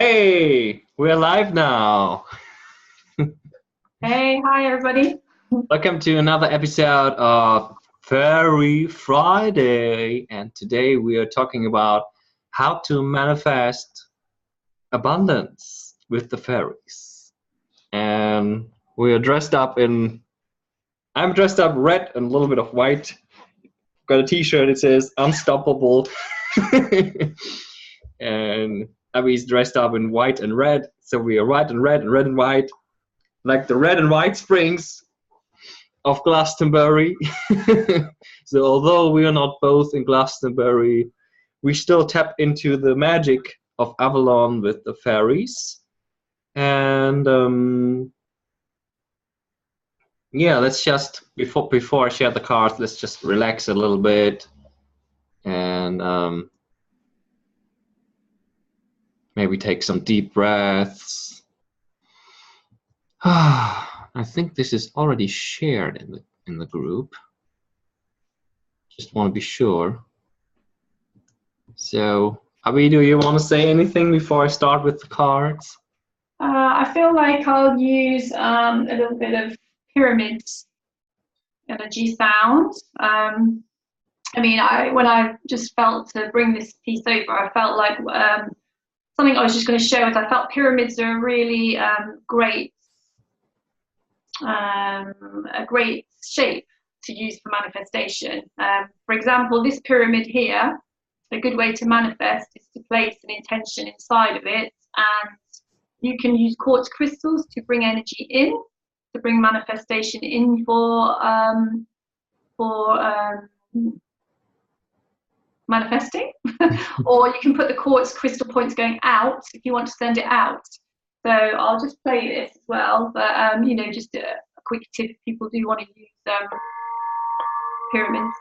Hey, we're live now. Hey, hi everybody. Welcome to another episode of Fairy Friday. And today we are talking about how to manifest abundance with the fairies. And we are dressed up I'm dressed up red and a little bit of white. Got a t-shirt, it says unstoppable. And Abby's dressed up in white and red. So we are white and red and red and white. Like the red and white springs of Glastonbury. So although we are not both in Glastonbury, we still tap into the magic of Avalon with the fairies. And yeah, let's just before I share the cards, let's just relax a little bit and maybe take some deep breaths. I think this is already shared in the group. Just want to be sure. So, Abby, do you want to say anything before I start with the cards? I feel like I'll use a little bit of pyramid energy sound. When I just felt to bring this piece over, I felt like something I was just going to share with. I felt pyramids are a really a great shape to use for manifestation. For example, this pyramid here, a good way to manifest is to place an intention inside of it, and you can use quartz crystals to bring energy in, to bring manifestation in for manifesting, or you can put the quartz crystal points going out if you want to send it out. So I'll just play this as well, but just a quick tip if people do want to use pyramids.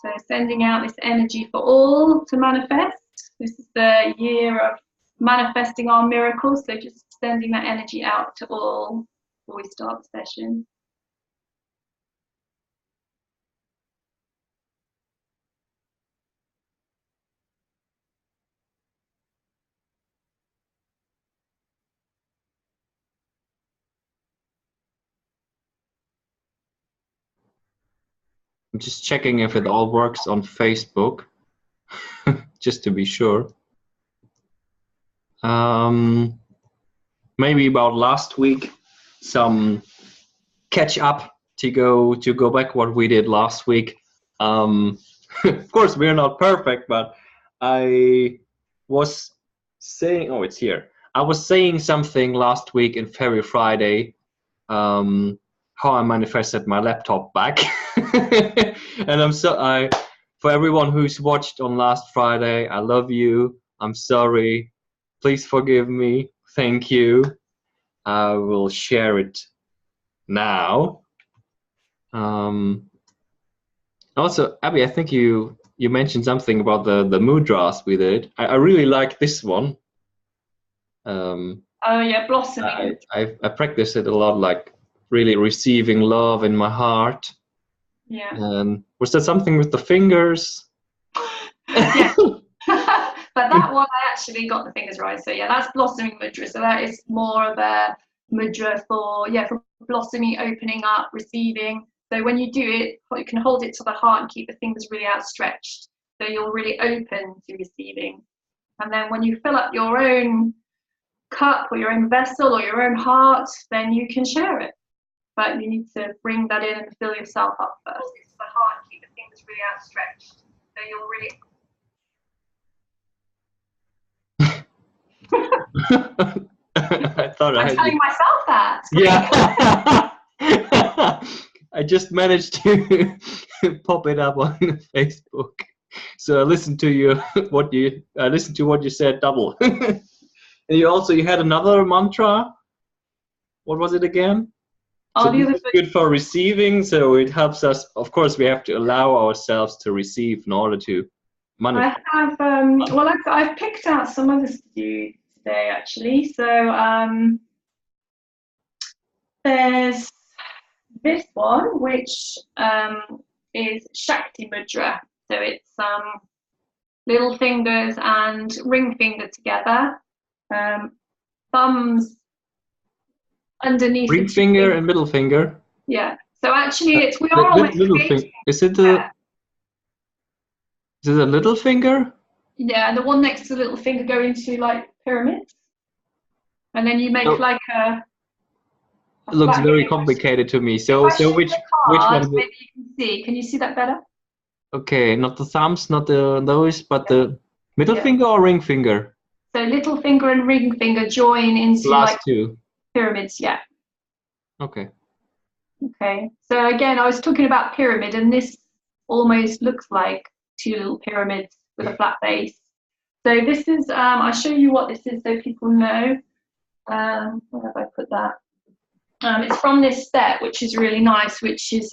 So sending out this energy for all to manifest. This is the year of manifesting our miracles. So just sending that energy out to all before we start the session. I'm just checking if it all works on Facebook, just to be sure. Maybe about last week, some catch up to go back what we did last week. Of course, we're not perfect, but I was saying, oh, it's here. I was saying something last week in Fairy Friday, how I manifested my laptop back, and for everyone who's watched on last Friday, I love you. I'm sorry. Please forgive me. Thank you. I will share it now. Also, Abby, I think you mentioned something about the mudras we did. I really like this one. Oh yeah, blossoming. I practice it a lot, like really receiving love in my heart. Yeah. And was that something with the fingers? Yeah. But that one I actually got the fingers right. So yeah, that's blossoming mudra. So that is more of a mudra for blossoming, opening up, receiving. So when you do it, you can hold it to the heart and keep the fingers really outstretched. So you're really open to receiving. And then when you fill up your own cup or your own vessel or your own heart, then you can share it. But you need to bring that in and fill yourself up first. It's the heart and keep the fingers really outstretched. So you're really I thought I I'm had telling you. myself that. Yeah. I just managed to pop it up on Facebook. So I listened to what you said double. And you had another mantra. What was it again? So Oh, the this other is good for receiving. So it helps us. Of course, we have to allow ourselves to receive in order to I manifest. have I've picked out some others to do today actually. So there's this one which is Shakti Mudra. So it's little fingers and ring finger together. Thumbs underneath Ring the two finger fingers. and middle finger. Yeah. So actually, we are almost Little creating. finger. Is it a little finger? Yeah, and the one next to the little finger go into like pyramids, and then you make Oh, like a it looks flat. very complicated to me. If So I show which the card, one? maybe you can see. Can you see that better? Okay, not the thumbs, not those, but the middle Yeah. finger or ring finger? So little finger and ring finger join into Last like two. pyramids. Yeah. Okay. Okay. So again, I was talking about pyramid, and this almost looks like two little pyramids with a flat base. So this is. I'll show you what this is so people know. Where have I put that? It's from this set, which is really nice, which is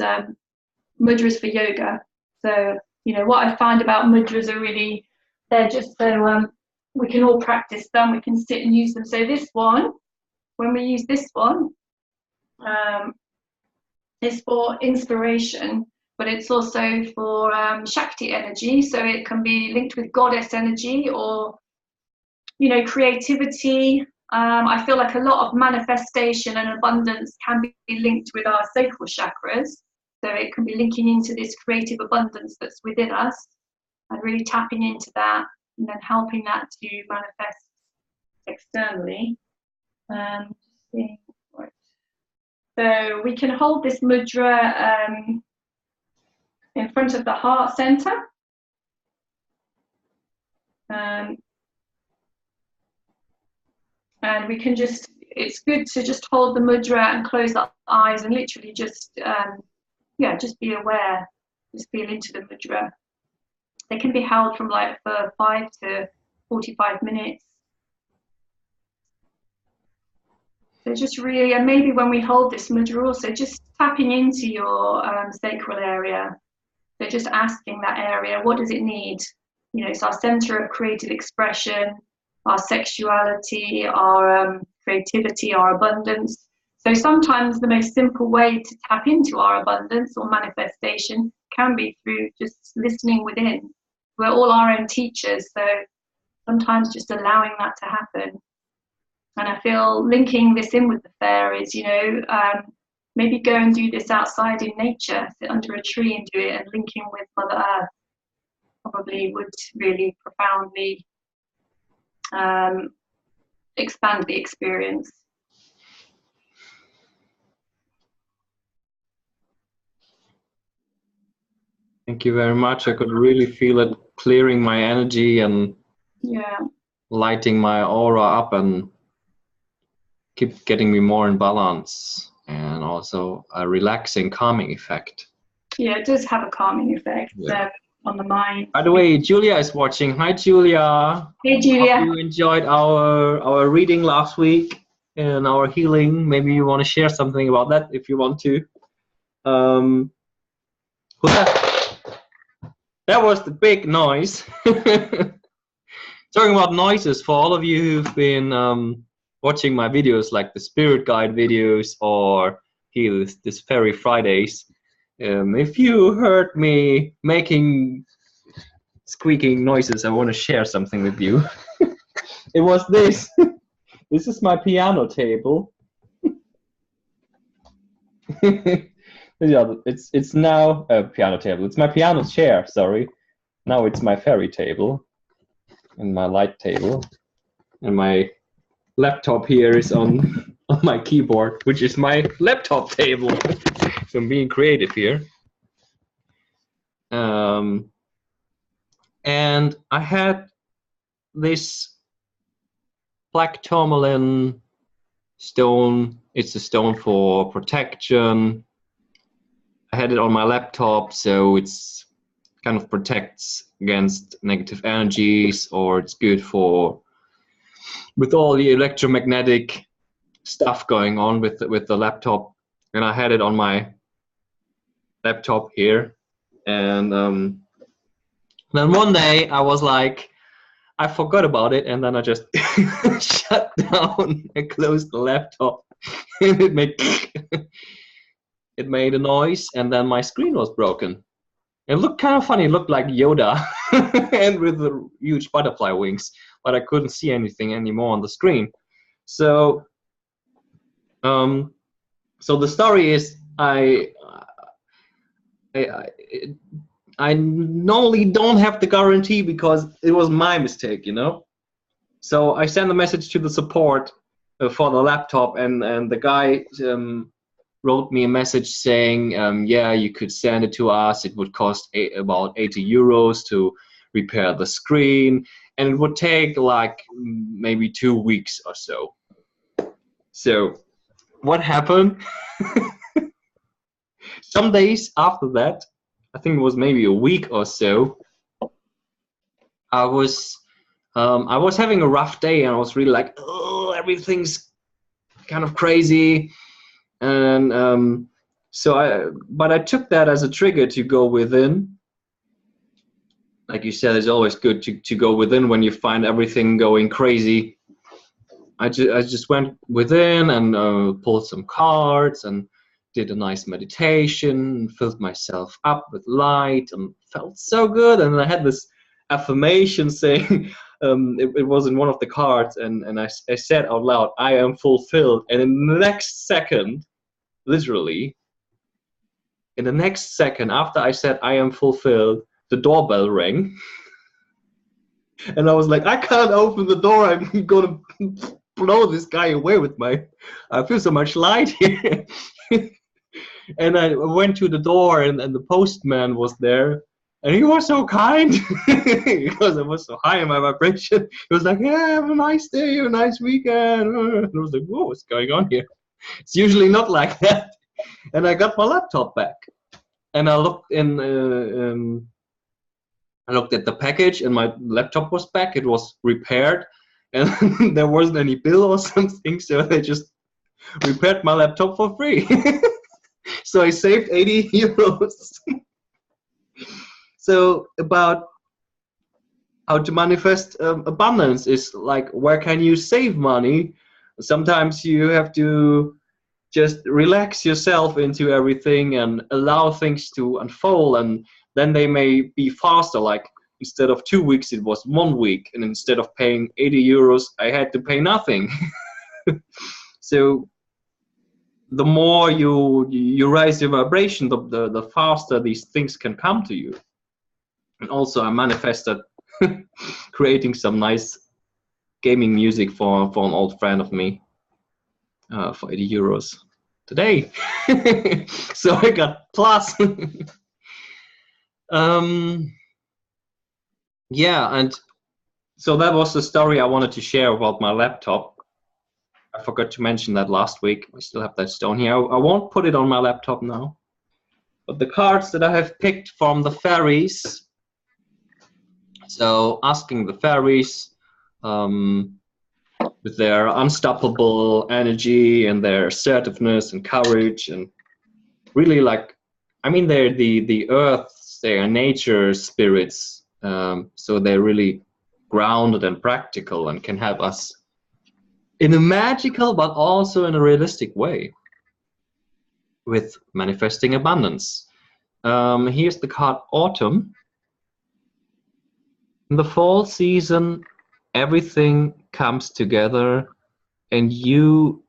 mudras for yoga. So, you know, what I find about mudras are really, they're just so we can all practice them, we can sit and use them. So this one, when we use this one, is for inspiration, but it's also for Shakti energy. So it can be linked with goddess energy or, you know, creativity. I feel like a lot of manifestation and abundance can be linked with our sacral chakras. So it can be linking into this creative abundance that's within us and really tapping into that and then helping that to manifest externally. Right. So we can hold this mudra in front of the heart center. And we can just, it's good to just hold the mudra and close the eyes and literally just, just be aware, just feel into the mudra. They can be held from like for 5 to 45 minutes. So just really, and maybe when we hold this mudra also, just tapping into your sacral area. So just asking that area, what does it need? You know, it's our center of creative expression, our sexuality, our creativity, our abundance. So sometimes the most simple way to tap into our abundance or manifestation can be through just listening within. We're all our own teachers, so sometimes just allowing that to happen. And I feel linking this in with the fairies, you know, maybe go and do this outside in nature, sit under a tree and do it, and linking with Mother Earth probably would really profoundly expand the experience. Thank you very much. I could really feel it clearing my energy and lighting my aura up and keep getting me more in balance, and also a relaxing, calming effect. Yeah, it does have a calming effect on the mind. By the way, Julia is watching. Hi, Julia. Hey, Julia. Hope you enjoyed our reading last week and our healing. Maybe you want to share something about that if you want to. That was the big noise. Talking about noises, for all of you who've been watching my videos, like the Spirit Guide videos or here this Fairy Fridays, if you heard me making squeaking noises, I want to share something with you. It was this. This is my piano table. It's now a piano table. It's my piano chair, sorry. Now it's my fairy table and my light table. And my laptop here is on my keyboard, which is my laptop table. So I'm being creative here. And I had this black tourmaline stone. It's a stone for protection. I had it on my laptop, so it's kind of protects against negative energies, or it's good for with all the electromagnetic stuff going on with the laptop. And I had it on my laptop here, and then one day I was like, I forgot about it, and then I just shut down and closed the laptop, and it made a noise, and then my screen was broken. It looked kind of funny. It looked like Yoda. and with the huge butterfly wings, but I couldn't see anything anymore on the screen. So, so the story is I, I normally don't have the guarantee because it was my mistake, you know. So I sent a message to the support for the laptop, and the guy wrote me a message saying, yeah, you could send it to us. It would cost about 80 euros to repair the screen, and it would take like maybe 2 weeks or so. So what happened? Some days after that, I think it was maybe a week or so, I was having a rough day, and I was really like, oh, everything's kind of crazy, and but I took that as a trigger to go within. Like you said, it's always good to go within when you find everything going crazy. I just went within and pulled some cards and did a nice meditation, filled myself up with light, and felt so good. And I had this affirmation saying, it was in one of the cards, and I said out loud, I am fulfilled. And in the next second, literally, in the next second after I said I am fulfilled, the doorbell rang. And I was like, I can't open the door. I'm gonna blow this guy away with I feel so much light here. And I went to the door, and the postman was there. And he was so kind because I was so high in my vibration. He was like, yeah, have a nice day, have a nice weekend. And I was like, whoa, what's going on here? It's usually not like that. And I got my laptop back. And I looked I looked at the package, and my laptop was back. It was repaired, and there wasn't any bill or something, so they just repaired my laptop for free. So I saved 80 euros. So about how to manifest abundance is like, where can you save money? Sometimes you have to just relax yourself into everything and allow things to unfold, and then they may be faster. Like instead of 2 weeks, it was 1 week, and instead of paying 80 euros, I had to pay nothing. So the more you raise your vibration, the faster these things can come to you. And also I manifested creating some nice gaming music for an old friend of me for 80 euros today. So I got plus. Yeah, and so that was the story I wanted to share about my laptop. I forgot to mention that last week. I still have that stone here. I won't put it on my laptop now. But the cards that I have picked from the Faeries. So asking the Faeries, with their unstoppable energy and their assertiveness and courage, and really like, I mean, they're the earth, they're nature spirits. So they're really grounded and practical and can help us in a magical but also in a realistic way with manifesting abundance. Here's the card Autumn. In the fall season, everything comes together and you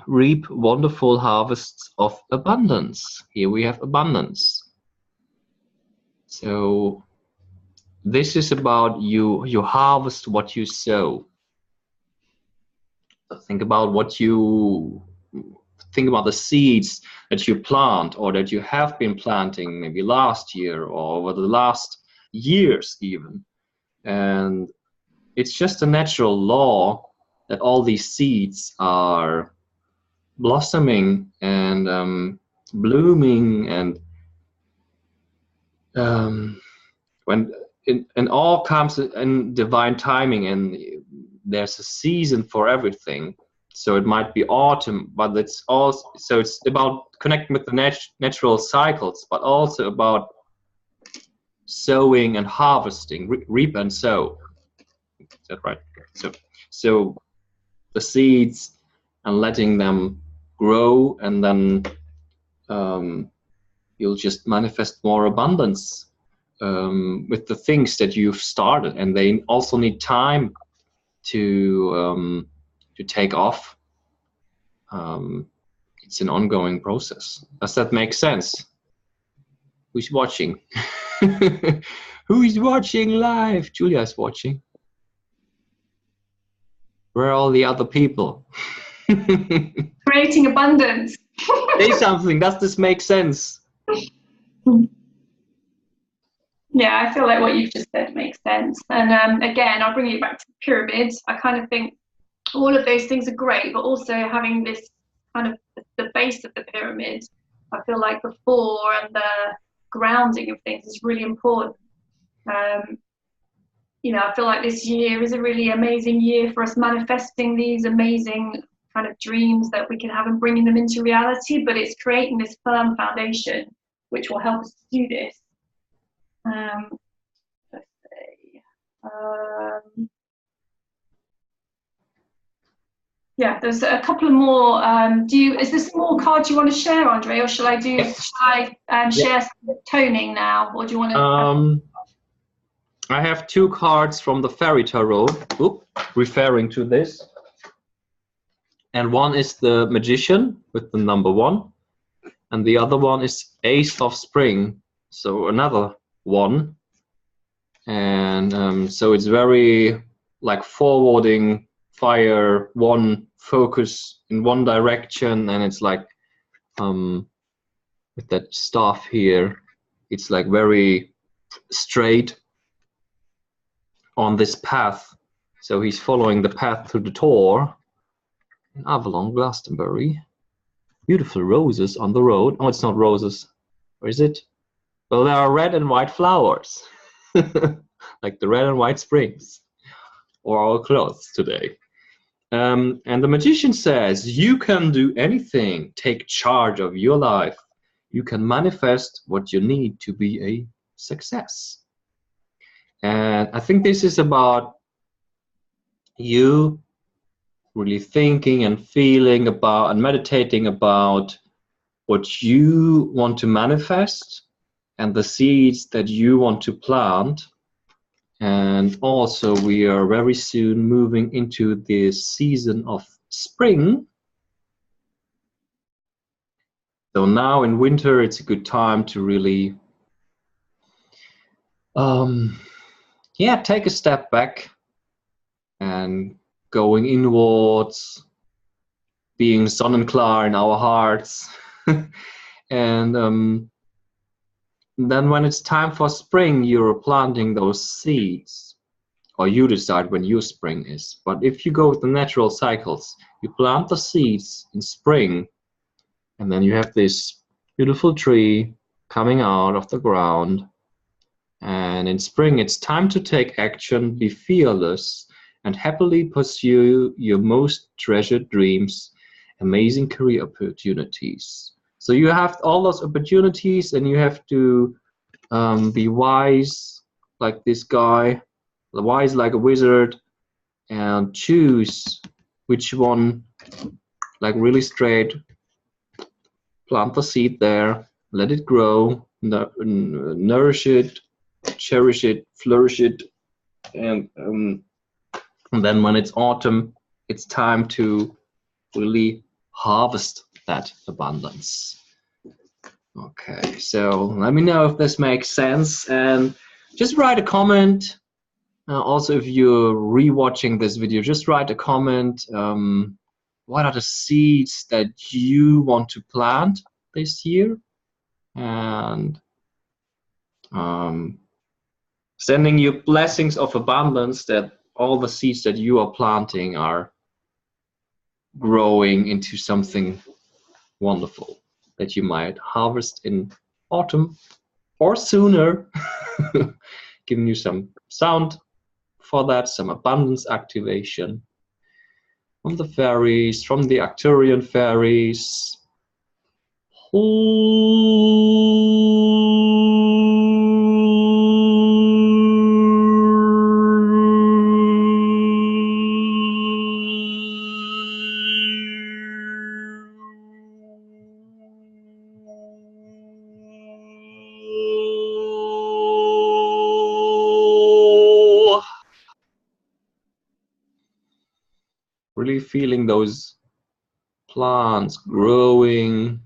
reap wonderful harvests of abundance. Here we have abundance. So this is about you harvest what you sow. Think about the seeds that you plant or that you have been planting maybe last year or over the last years even. And it's just a natural law that all these seeds are blossoming and blooming, and when it all comes in divine timing, and there's a season for everything. So it might be autumn, but it's about connecting with the natural cycles, but also about sowing and harvesting, reap and sow. Is that right? So the seeds and letting them grow, and then you'll just manifest more abundance. with the things that you've started, and they also need time to take off. It's an ongoing process. Does that make sense? Who's watching? Who is watching live? Julia's watching. Where are all the other people? Creating abundance. Say something. Does this make sense? Yeah, I feel like what you've just said makes sense. And again, I'll bring you back to the pyramids. I kind of think all of those things are great, but also having this kind of the base of the pyramid, I feel like the floor and the grounding of things is really important. You know, I feel like this year is a really amazing year for us manifesting these amazing kind of dreams that we can have and bringing them into reality, but it's creating this firm foundation which will help us do this. Let's see. Yeah, there's a couple of more. Is there some more cards you want to share, Andre, or shall I share some toning now, or do you want to? I have 2 cards from the Fairy Tarot, referring to this. And one is the Magician with the number 1. And the other one is Ace of Spring. So another 1. And so it's very like forwarding, fire, one focus in one direction. And it's like with that staff here, it's like very straight on this path. So he's following the path to the Tor in Avalon, Glastonbury. Beautiful roses on the road. Oh, it's not roses. Or is it? Well, there are red and white flowers. Like the red and white springs. Or our clothes today. And the Magician says, you can do anything. Take charge of your life. You can manifest what you need to be a success. And I think this is about you really thinking and feeling about and meditating about what you want to manifest and the seeds that you want to plant. And also we are very soon moving into the season of spring. So now in winter it's a good time to really take a step back and going inwards, being sonnenklar in our hearts. And then when it's time for spring, you're planting those seeds, or you decide when your spring is. But if you go with the natural cycles, you plant the seeds in spring, and then you have this beautiful tree coming out of the ground. And in spring, it's time to take action, be fearless, and happily pursue your most treasured dreams, amazing career opportunities. So you have all those opportunities, and you have to be wise like this guy, wise like a wizard, and choose which one, like really straight, plant the seed there, let it grow, nourish it, cherish it, flourish it, and then when it's autumn, it's time to really harvest that abundance. Okay, so let me know if this makes sense, and just write a comment. Also, if you're rewatching this video, just write a comment. What are the seeds that you want to plant this year? And sending you blessings of abundance, that all the seeds that you are planting are growing into something wonderful that you might harvest in autumn or sooner. Giving you some sound for that, some abundance activation from the fairies, from the Arcturian fairies. really feeling those plants growth,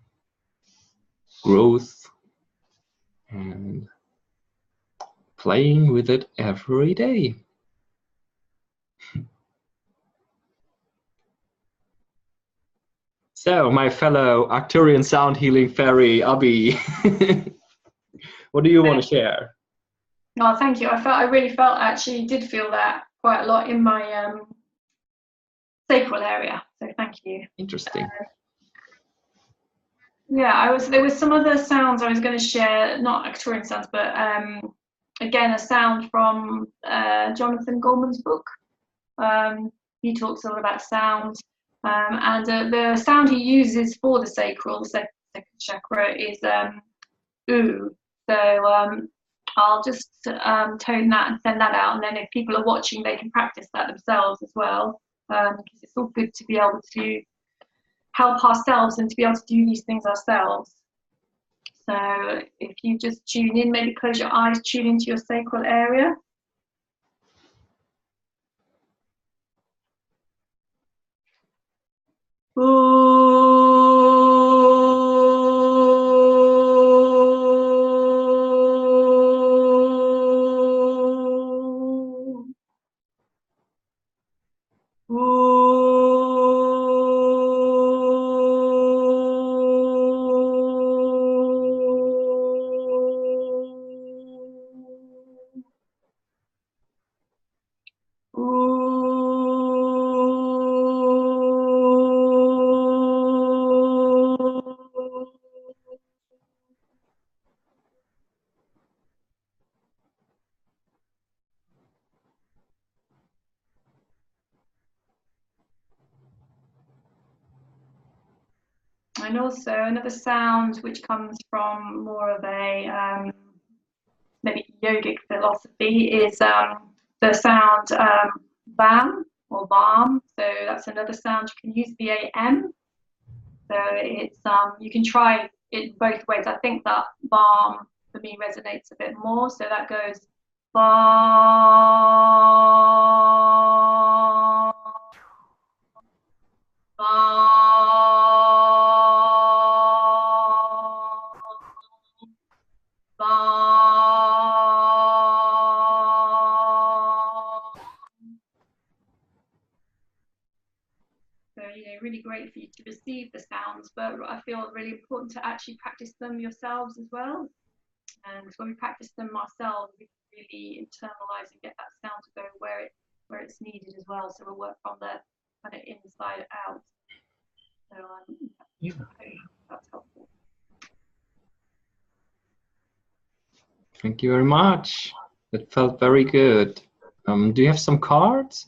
and playing with it every day. So, my fellow Arcturian sound healing fairy, Abby, what do you want to share? No, thank you. I really felt, actually did feel that quite a lot in my sacral area. So thank you. Interesting. Yeah, there was some other sounds I was going to share, not Arcturian sounds, but again, a sound from Jonathan Goldman's book. He talks a lot about sound, and the sound he uses for the sacral, the second chakra, is ooh. So I'll just tone that and send that out, and then if people are watching, they can practice that themselves as well, because it's all good to be able to help ourselves and to be able to do these things ourselves. So if you just tune in, maybe close your eyes, tune into your sacral area. And also another sound which comes from more of a maybe yogic philosophy is the sound BAM or BAM. So that's another sound. You can use BAM. So it's you can try it both ways. I think that BAM for me resonates a bit more. So that goes BAM, So, really great for you to receive the sounds, but I feel really important to actually practice them yourselves as well. And when we practice them ourselves, we can really internalize and get that sound to go where it's needed as well. So we'll work from the kind of inside out. So yeah, that's helpful. Thank you very much. It felt very good. Do you have some cards?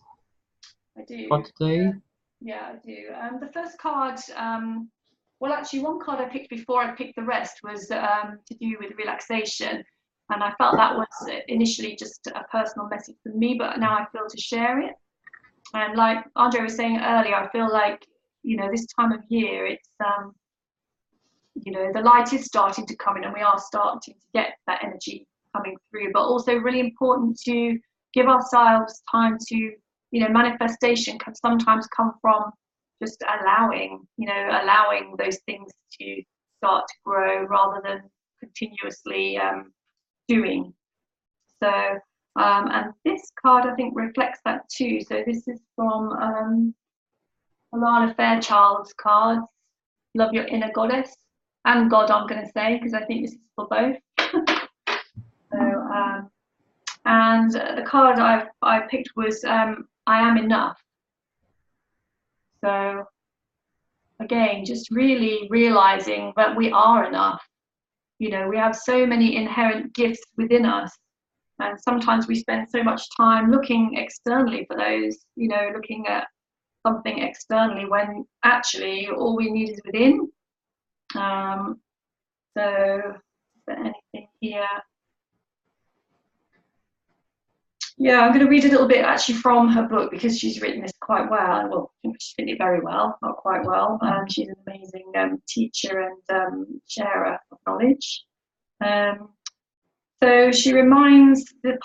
I do. For today? Yeah, I do. The first card, well, actually, one card I picked before I picked the rest was to do with relaxation. And I felt that was initially just a personal message for me, but now I feel to share it. And like Andre was saying earlier, I feel like, this time of year, it's, the light is starting to come in and we are starting to get that energy coming through, but also really important to give ourselves time to, manifestation can sometimes come from just allowing those things to start to grow rather than continuously doing. So, and this card I think reflects that too. So this is from Alana Fairchild's cards, Love Your Inner Goddess, and God, I'm going to say, because I think this is for both. So, and the card I picked was I Am Enough. So again, just really realizing that we are enough. We have so many inherent gifts within us, and sometimes we spend so much time looking externally for those, looking at something externally when actually all we need is within. So is there anything here? Yeah, I'm going to read a little bit actually from her book because she's written this quite well. Well, I think she's written it very well, not quite well. She's an amazing teacher and sharer of knowledge. So she reminds so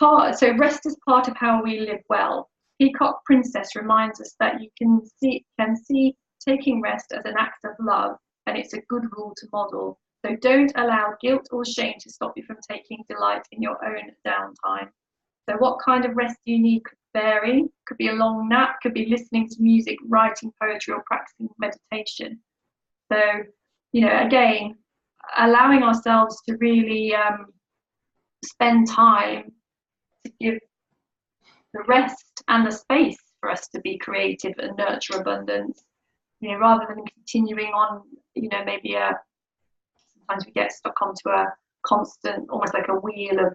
rest is part of how we live well. Peacock Princess reminds us that you can see taking rest as an act of love, and it's a good rule to model. So don't allow guilt or shame to stop you from taking delight in your own downtime. So what kind of rest do you need could vary. Could be a long nap, could be listening to music, writing poetry, or practicing meditation. So, again, allowing ourselves to really spend time to give the rest and the space for us to be creative and nurture abundance, rather than continuing on, maybe sometimes we get stuck onto a constant, almost like a wheel of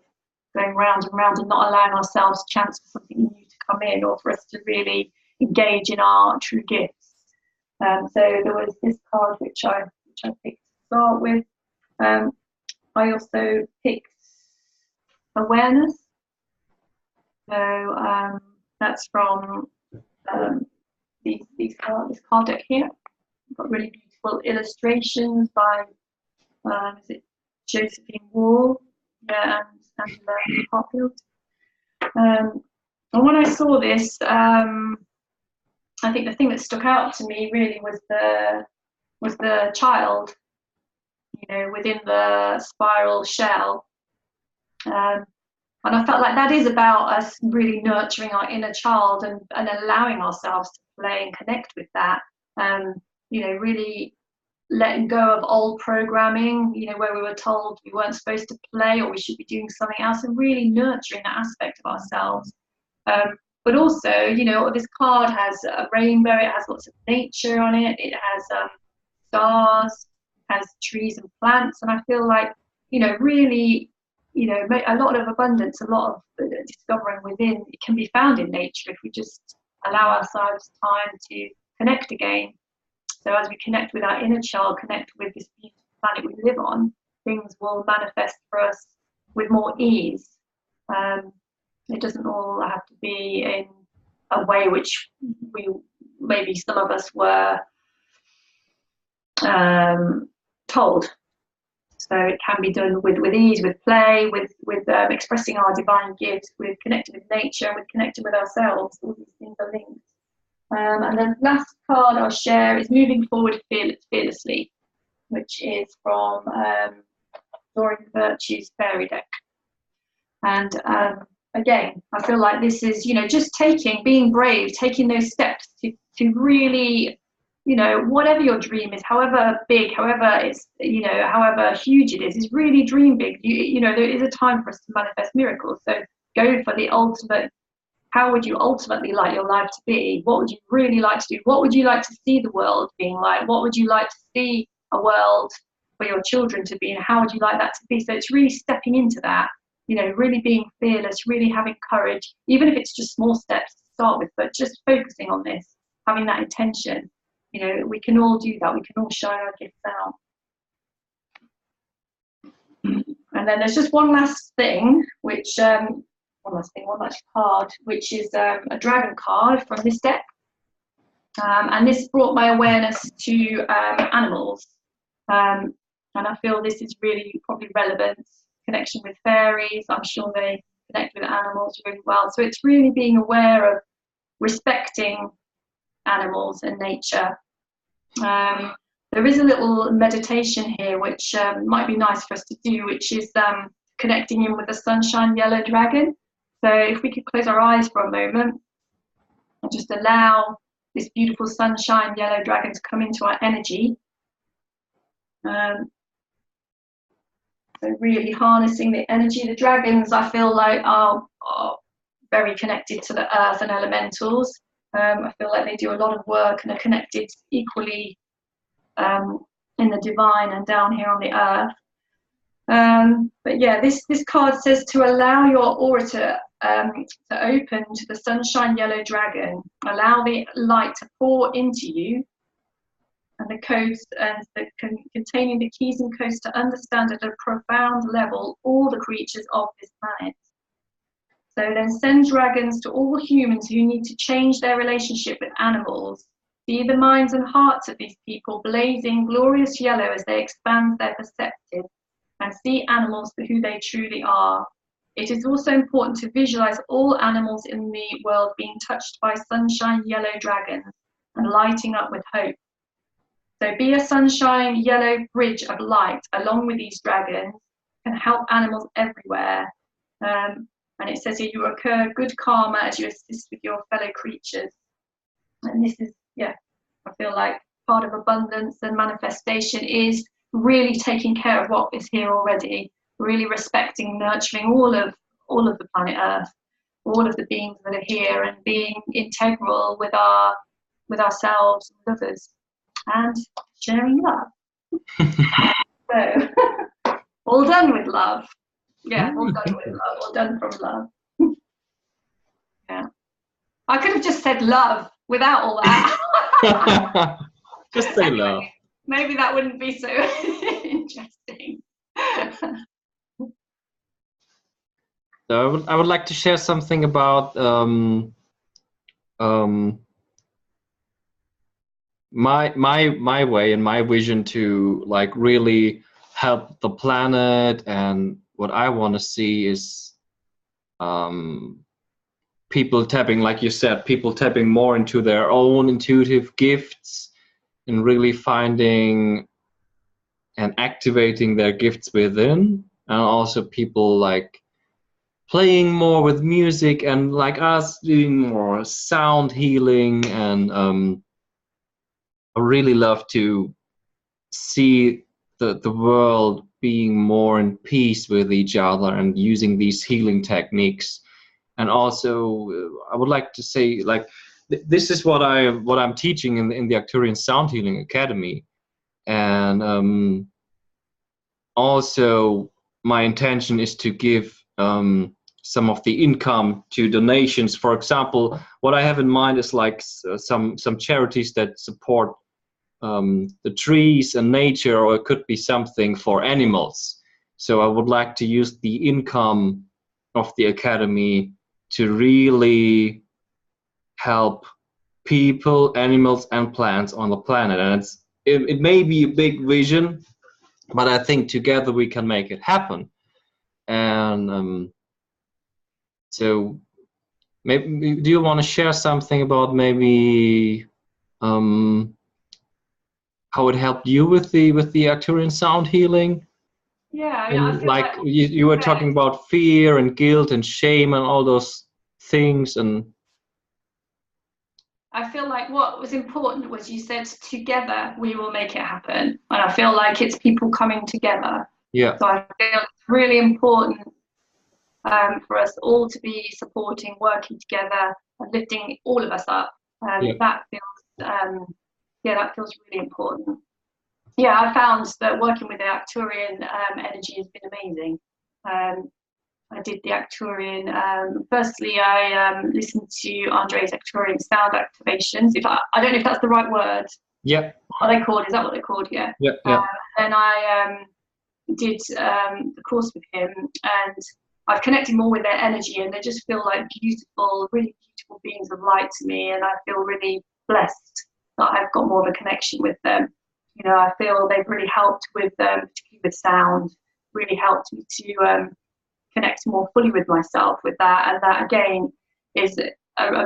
going round and round, and not allowing ourselves a chance for something new to come in, or for us to really engage in our true gifts. So there was this card which I picked to start with. I also picked awareness. So that's from this card deck here. I've got really beautiful illustrations by is it Josephine Wall and Angela Hartfield. And when I saw this, I think the thing that stuck out to me really was the child, within the spiral shell. And I felt like that is about us really nurturing our inner child and allowing ourselves to play and connect with that. Really letting go of old programming, where we were told we weren't supposed to play or we should be doing something else, and really nurturing that aspect of ourselves. But also, this card has a rainbow, it has lots of nature on it, it has stars, has trees and plants, and I feel like, really, a lot of abundance, a lot of discovering within, it can be found in nature if we just allow ourselves time to connect again. So as we connect with our inner child, connect with this beautiful planet we live on, things will manifest for us with more ease. It doesn't all have to be in a way which maybe some of us were told. So it can be done with ease, with play, with expressing our divine gifts, with connecting with nature, with connecting with ourselves. All these things are linked. And the last card I'll share is Moving Forward Fearlessly, which is from Doreen Virtue's Fairy deck. And again, I feel like this is, just being brave, taking those steps to really, whatever your dream is, however big, however it's, however huge it is really dream big. There is a time for us to manifest miracles. So go for the ultimate. How would you ultimately like your life to be? What would you really like to do? What would you like to see the world being like? What would you like to see a world for your children to be? And how would you like that to be? So it's really stepping into that, really being fearless, really having courage, even if it's just small steps to start with, but just focusing on this, having that intention. We can all do that. We can all shine our gifts out. And then there's just one last thing, which one last card, which is a dragon card from this deck. And this brought my awareness to animals. And I feel this is really probably relevant. Connection with fairies, I'm sure they connect with animals really well. So it's really being aware of respecting animals and nature. There is a little meditation here which might be nice for us to do, which is connecting in with the sunshine yellow dragon. So if we could close our eyes for a moment and just allow this beautiful sunshine yellow dragon to come into our energy. So really harnessing the energy. The dragons, I feel like, are very connected to the earth and elementals. I feel like they do a lot of work and are connected equally in the divine and down here on the earth. But yeah, this card says to allow your aura to open to the sunshine yellow dragon. Allow the light to pour into you, and the codes containing the keys and codes to understand at a profound level all the creatures of this planet. So then send dragons to all humans who need to change their relationship with animals. See the minds and hearts of these people blazing glorious yellow as they expand their perspective and see animals for who they truly are. It is also important to visualize all animals in the world being touched by sunshine yellow dragons and lighting up with hope. So be a sunshine yellow bridge of light along with these dragons, can help animals everywhere. And it says here, you occur good karma as you assist with your fellow creatures. And this is, yeah, I feel like part of abundance and manifestation is really taking care of what is here already, really respecting, nurturing all of the planet Earth, all of the beings that are here, and being integral with ourselves and others, and sharing love. So, all done with love. Yeah, all done with love, all done from love. Yeah. I could have just said love without all that. Just say Anyway, love. maybe that wouldn't be so interesting. So I would like to share something about my way and my vision to like really help the planet, and what I want to see is people tapping, like you said, people tapping more into their own intuitive gifts and really finding and activating their gifts within, and also people like playing more with music, and like us doing more sound healing. And I really love to see the world being more in peace with each other and using these healing techniques. And also I would like to say, like, this is what I'm teaching in the Arcturian Sound Healing Academy. And also my intention is to give some of the income to donations. For example, what I have in mind is like some charities that support the trees and nature, or it could be something for animals. So I would like to use the income of the academy to really help people, animals, and plants on the planet. And it may be a big vision, but I think together we can make it happen. And so maybe, do you want to share something about maybe how it helped you with the Arcturian sound healing? Yeah, I mean, I And feel like like you were talking about fear and guilt and shame and all those things. And I feel like what was important was you said together we will make it happen, and I feel like it's people coming together. yeah, So I feel it's really important for us all to be supporting, working together, and lifting all of us up. yeah, That feels, that feels really important. Yeah, I found that working with the Arcturian energy has been amazing. I did the Arcturian. Firstly, I listened to Andre's Arcturian sound activations. I don't know if that's the right word. yeah, What are they called? Is that what they're called? Yeah. yeah, yeah. And I did the course with him, and I've connected more with their energy, and they just feel like beautiful, really beautiful beings of light to me, and I feel really blessed that I've got more of a connection with them. You know, I feel they've really helped with, particularly with sound, really helped me to connect more fully with myself with that, and that again is a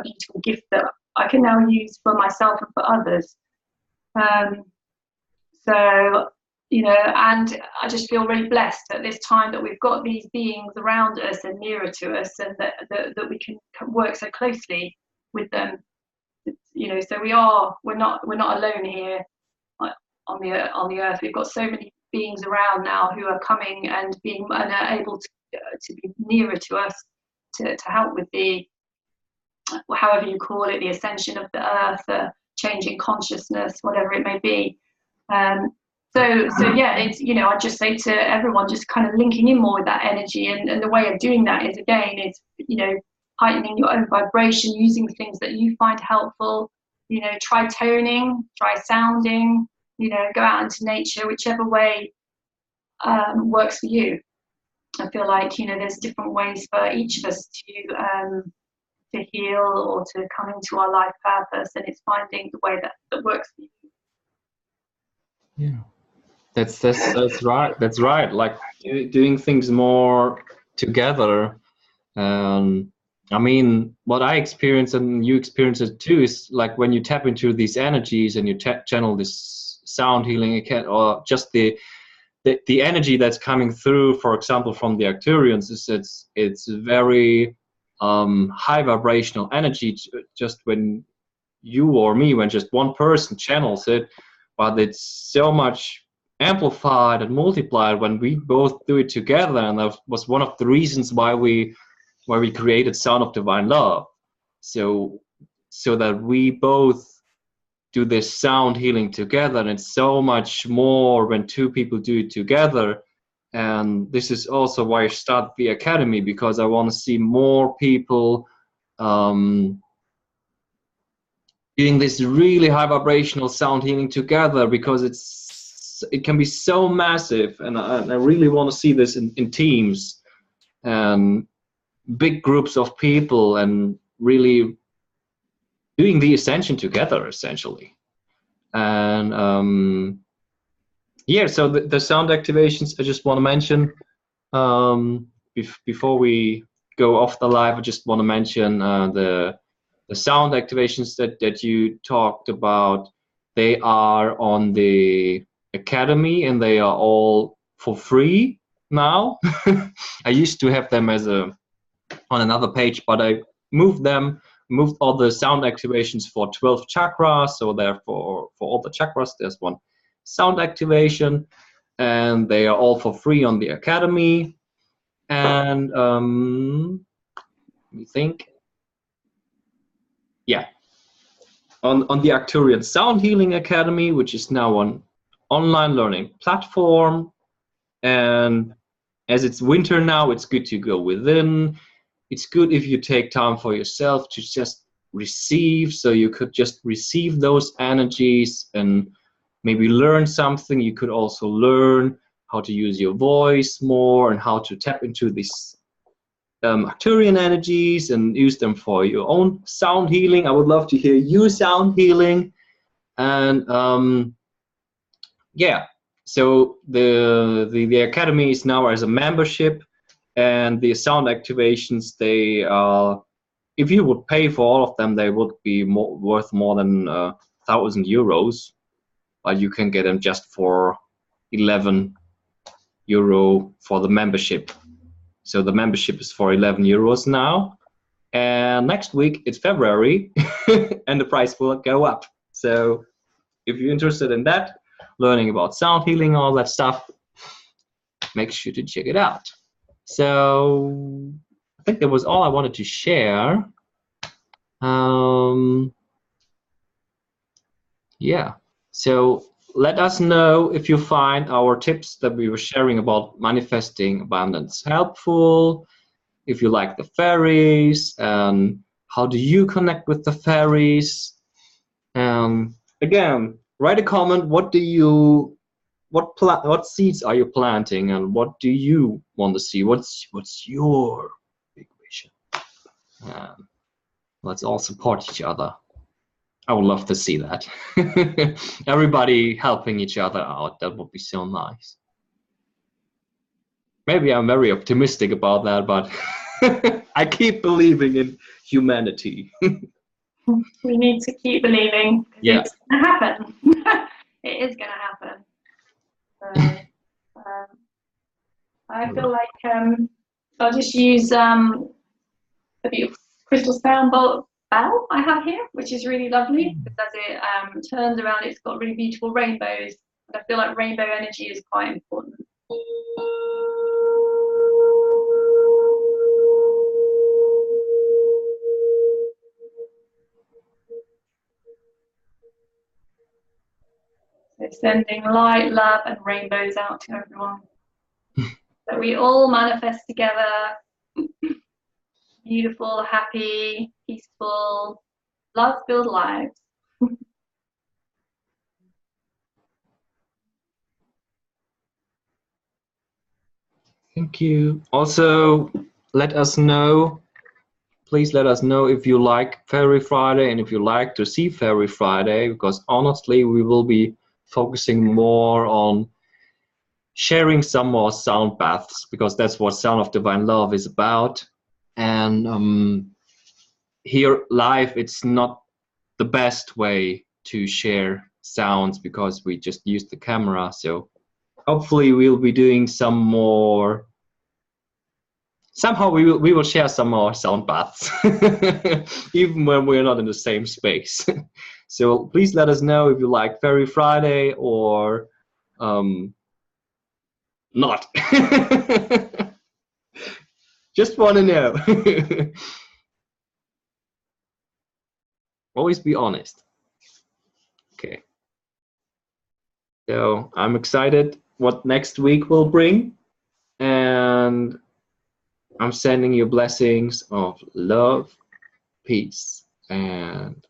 beautiful gift that I can now use for myself and for others. So, you know, and I just feel really blessed at this time that we've got these beings around us and nearer to us, and that we can work so closely with them. You know, so we're not alone here on the earth. We've got so many beings around now who are coming and are able to be nearer to us to help with the, however you call it, the ascension of the earth, the changing consciousness, whatever it may be. So yeah, it's, you know, I just say to everyone, just kind of linking in more with that energy, and the way of doing that is, again, it's, you know, heightening your own vibration, using things that you find helpful. You know, try toning, try sounding, you know, go out into nature, whichever way works for you. I feel like, you know, there's different ways for each of us to heal or to come into our life purpose, and it's finding the way that works for you. Yeah, that's right. That's right. Like doing things more together. I mean, what I experience and you experience it too is like when you tap into these energies and you channel this sound healing, or just the energy that's coming through, for example, from the Arcturians, it's very high vibrational energy. Just when you or me, when just one person channels it, but it's so much amplified and multiplied when we both do it together. And that was one of the reasons why we created Sound of Divine Love, so that we both do this sound healing together. And it's so much more when two people do it together. And this is also why I started the academy, because I want to see more people doing this really high vibrational sound healing together, because it can be so massive. And I really want to see this in teams and big groups of people, and really doing the ascension together, essentially. And yeah, so the sound activations I just want to mention, before we go off the live, I just want to mention the sound activations that you talked about. They are on the academy, and they are all for free now. I used to have them as on another page, but I moved all the sound activations for 12 chakras. So therefore, for all the chakras, there's one sound activation, and they are all for free on the academy. And let me think. Yeah, on the Arcturian Sound Healing Academy, which is now an online learning platform. And as it's winter now, it's good to go within. It's good if you take time for yourself to just receive, so you could just receive those energies and maybe learn something. You could also learn how to use your voice more and how to tap into these Arcturian energies and use them for your own sound healing. I would love to hear you sound healing. And yeah, so the academy is now as a membership. And the sound activations, they are, if you would pay for all of them, they would be worth more than 1,000 euros. But you can get them just for 11 euro for the membership. So the membership is for 11 euros now. And next week it's February, and the price will go up. So if you're interested in that, learning about sound healing, all that stuff, make sure to check it out. So I think that was all I wanted to share. Yeah, so let us know if you find our tips that we were sharing about manifesting abundance helpful, if you like the fairies, and how do you connect with the fairies. Again, write a comment. What seeds are you planting, and what do you want to see? What's your big vision? Let's all support each other. I would love to see that. Everybody helping each other out. That would be so nice. Maybe I'm very optimistic about that, but I keep believing in humanity. We need to keep believing. Yeah. It's going to happen. It is going to happen. So, I feel like I'll just use the beautiful crystal sound bell I have here, which is really lovely because as it turns around, it's got really beautiful rainbows. And I feel like rainbow energy is quite important. So sending light, love, and rainbows out to everyone. That we all manifest together. Beautiful, happy, peaceful, love-filled lives. Thank you. Also, let us know. Please let us know if you like Fairy Friday and if you like to see Fairy Friday, because honestly, we will be focusing more on sharing some more sound baths, because that's what Sound of Divine Love is about. And here live, it's not the best way to share sounds because we just use the camera. So hopefully we'll be doing some more. Somehow we will share some more sound baths, even when we're not in the same space. So please let us know if you like Fairy Friday or not. Just want to know. Always be honest. Okay. So I'm excited what next week will bring, and I'm sending you blessings of love, peace, and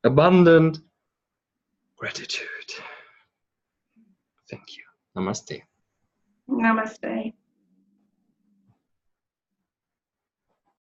abundant gratitude. Thank you. Namaste. Namaste.